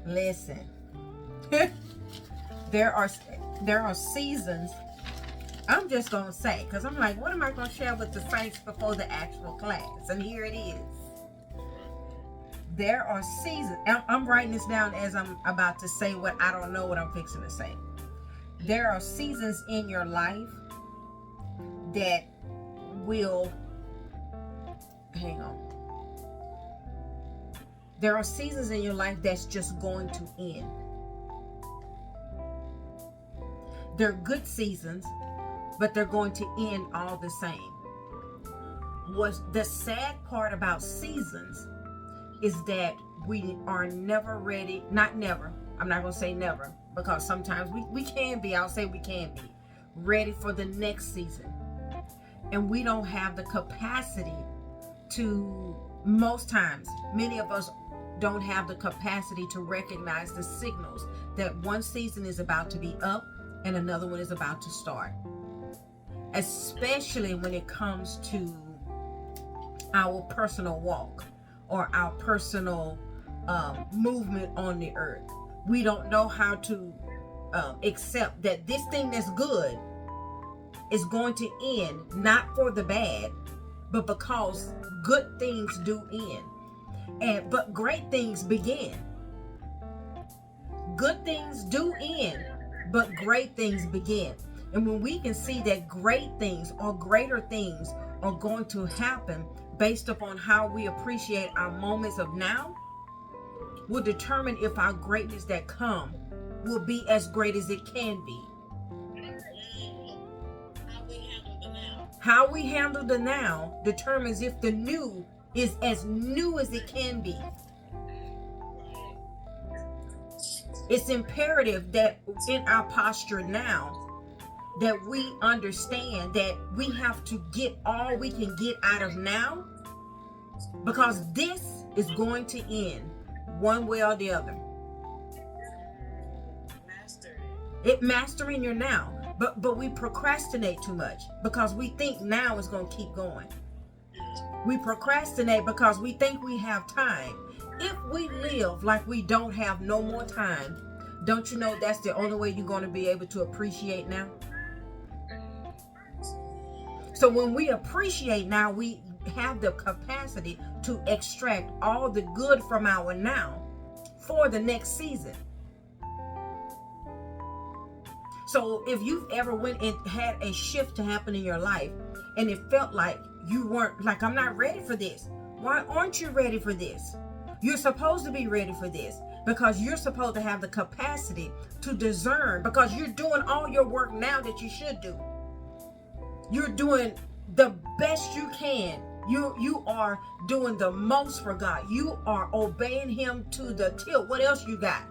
Listen, there are seasons. I'm just gonna say, because I'm like, what am I gonna share with the saints before the actual class? And here it is. There are seasons. I'm writing this down as I'm about to say what I don't know what I'm fixing to say. There are seasons in your life that will, hang on. There are seasons in your life that's just going to end. They're good seasons, but they're going to end all the same. What's the sad part about seasons is that we are never ready, not never, I'm not going to say never, because sometimes we can be, I'll say we can be, ready for the next season. And we don't have the capacity to, most times, many of us don't have the capacity to recognize the signals that one season is about to be up and another one is about to start. Especially when it comes to our personal walk or our personal movement on the earth. We don't know how to accept that this thing that's good is going to end, not for the bad, but because good things do end. But great things begin. Good things do end, but great things begin. And when we can see that great things or greater things are going to happen based upon how we appreciate our moments of now, will determine if our greatness that come will be as great as it can be. How we handle the now determines if the new is as new as it can be. It's imperative that in our posture now, that we understand that we have to get all we can get out of now, because this is going to end one way or the other. Mastering your now. But we procrastinate too much because we think now is going to keep going. We procrastinate because we think we have time. If we live like we don't have no more time, don't you know that's the only way you're going to be able to appreciate now? So when we appreciate now, we have the capacity to extract all the good from our now for the next season. So if you've ever went and had a shift to happen in your life and it felt like you weren't, like, I'm not ready for this. Why aren't you ready for this? You're supposed to be ready for this because you're supposed to have the capacity to discern, because you're doing all your work now that you should do. You're doing the best you can. You are doing the most for God. You are obeying Him to the tilt. What else you got?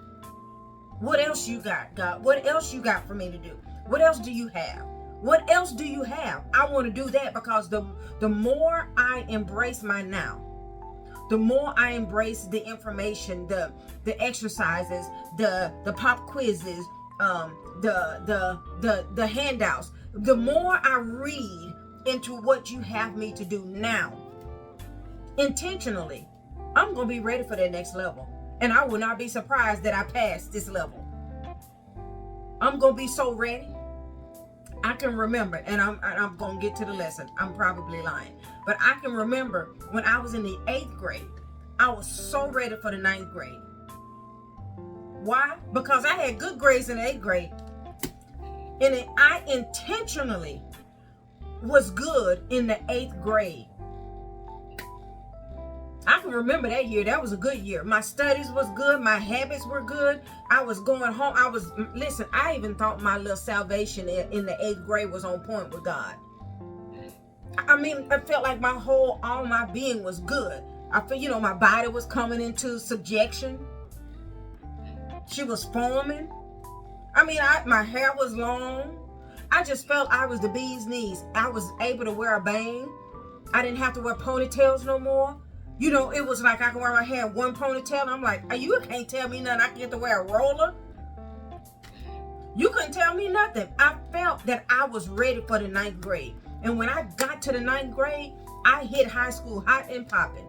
What else you got, God? What else you got for me to do? What else do you have? What else do you have? I want to do that, because the more I embrace my now, the more I embrace the information, the exercises, the pop quizzes, the handouts, the more I read into what you have me to do now, intentionally, I'm going to be ready for that next level. And I will not be surprised that I passed this level. I'm going to be so ready. I can remember, and I'm going to get to the lesson. I'm probably lying. But I can remember when I was in the 8th grade, I was so ready for the 9th grade. Why? Because I had good grades in the 8th grade. And I intentionally was good in the 8th grade. I can remember that year. That was a good year. My studies was good. My habits were good. I was going home. I even thought my little salvation in the 8th grade was on point with God. I mean, I felt like all my being was good. I feel, my body was coming into subjection. She was forming. I mean, my hair was long. I just felt I was the bee's knees. I was able to wear a bang. I didn't have to wear ponytails no more. It was like I can wear my hair in one ponytail. I'm like, you can't tell me nothing. I can get to wear a roller. You couldn't tell me nothing. I felt that I was ready for the 9th grade. And when I got to the 9th grade, I hit high school hot and popping.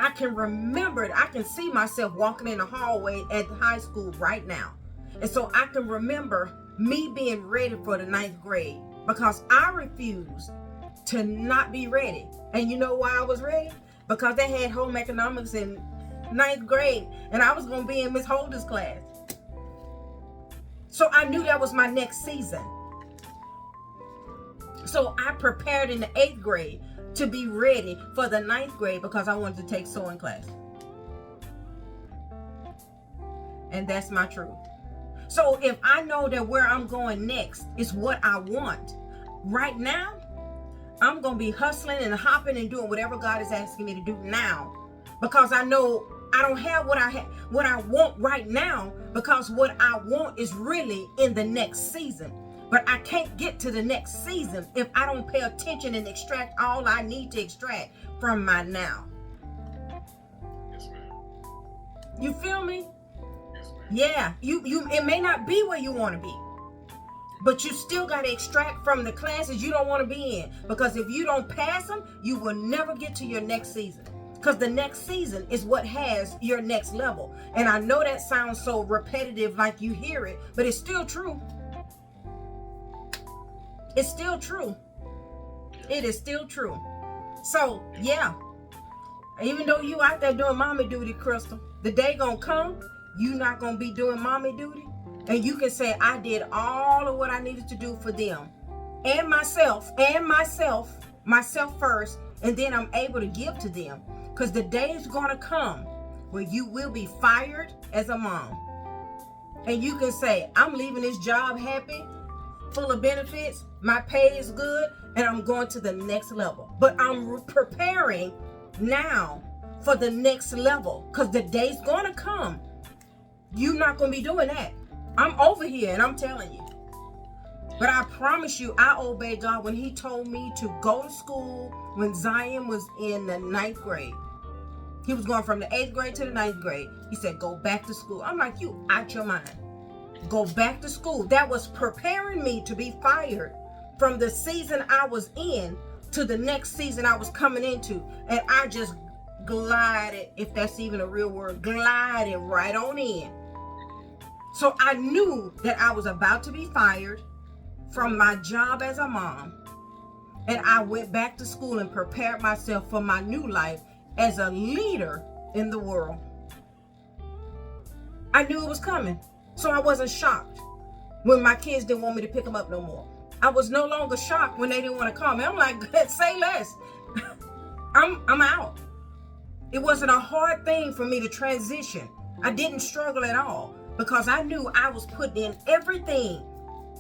I can remember it. I can see myself walking in the hallway at high school right now. And so I can remember me being ready for the 9th grade because I refused to not be ready. And you know why I was ready? Because they had home economics in 9th grade and I was going to be in Miss Holder's class. So I knew that was my next season. So I prepared in the 8th grade to be ready for the 9th grade because I wanted to take sewing class. And that's my truth. So if I know that where I'm going next is what I want, right now, I'm going to be hustling and hopping and doing whatever God is asking me to do now. Because I know I don't have what I want right now, because what I want is really in the next season. But I can't get to the next season if I don't pay attention and extract all I need to extract from my now. Yes, ma'am. You feel me? Yes, ma'am. Yeah, it may not be where you want to be, but you still got to extract from the classes you don't want to be in, because if you don't pass them, you will never get to your next season, because the next season is what has your next level. And I know that sounds so repetitive, like you hear it, but it's still true. It's still true. It is still true. So yeah, even though you out there doing mommy duty, Crystal, the day gonna come, you not gonna be doing mommy duty, and you can say, I did all of what I needed to do for them and myself first, and then I'm able to give to them. Because the day is gonna come where you will be fired as a mom, and you can say, I'm leaving this job happy, full of benefits, my pay is good, and I'm going to the next level. But I'm preparing now for the next level, because the day's gonna come you're not gonna be doing that. I'm over here and I'm telling you. But I promise you, I obeyed God when he told me to go to school when Zion was in the 9th grade. He was going from the 8th grade to the 9th grade. He said, go back to school. I'm like, you out your mind. Go back to school. That was preparing me to be fired from the season I was in to the next season I was coming into. And I just glided, if that's even a real word, glided right on in. So I knew that I was about to be fired from my job as a mom. And I went back to school and prepared myself for my new life as a leader in the world. I knew it was coming. So I wasn't shocked when my kids didn't want me to pick them up no more. I was no longer shocked when they didn't want to call me. I'm like, say less. I'm out. It wasn't a hard thing for me to transition. I didn't struggle at all, because I knew I was putting in everything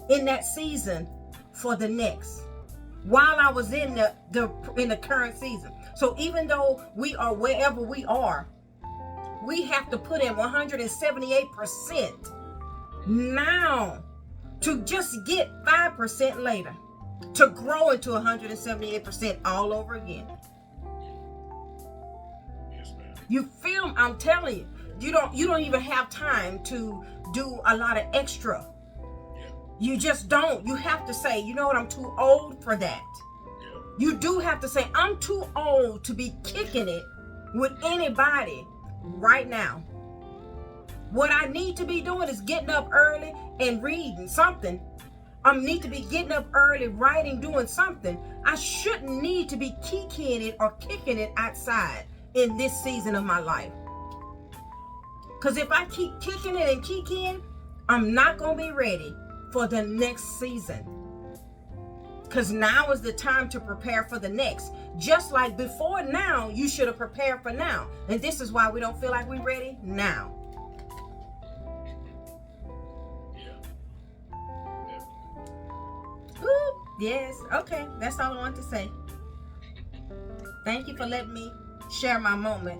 in that season for the next, while I was in the current season. So even though we are wherever we are, we have to put in 178% now to just get 5% later, to grow into 178% all over again. Yes, ma'am. You feel? I'm telling you. You don't even have time to do a lot of extra. Yeah. You just don't. You have to say, you know what, I'm too old for that. Yeah. You do have to say, I'm too old to be kicking it with anybody right now. What I need to be doing is getting up early and reading something. I need to be getting up early, writing, doing something. I shouldn't need to be kicking it or kicking it outside in this season of my life. Because if I keep kicking it and kicking, I'm not going to be ready for the next season. Because now is the time to prepare for the next. Just like before now, you should have prepared for now. And this is why we don't feel like we're ready now. Yeah. Ooh, yes. Okay. That's all I want to say. Thank you for letting me share my moment.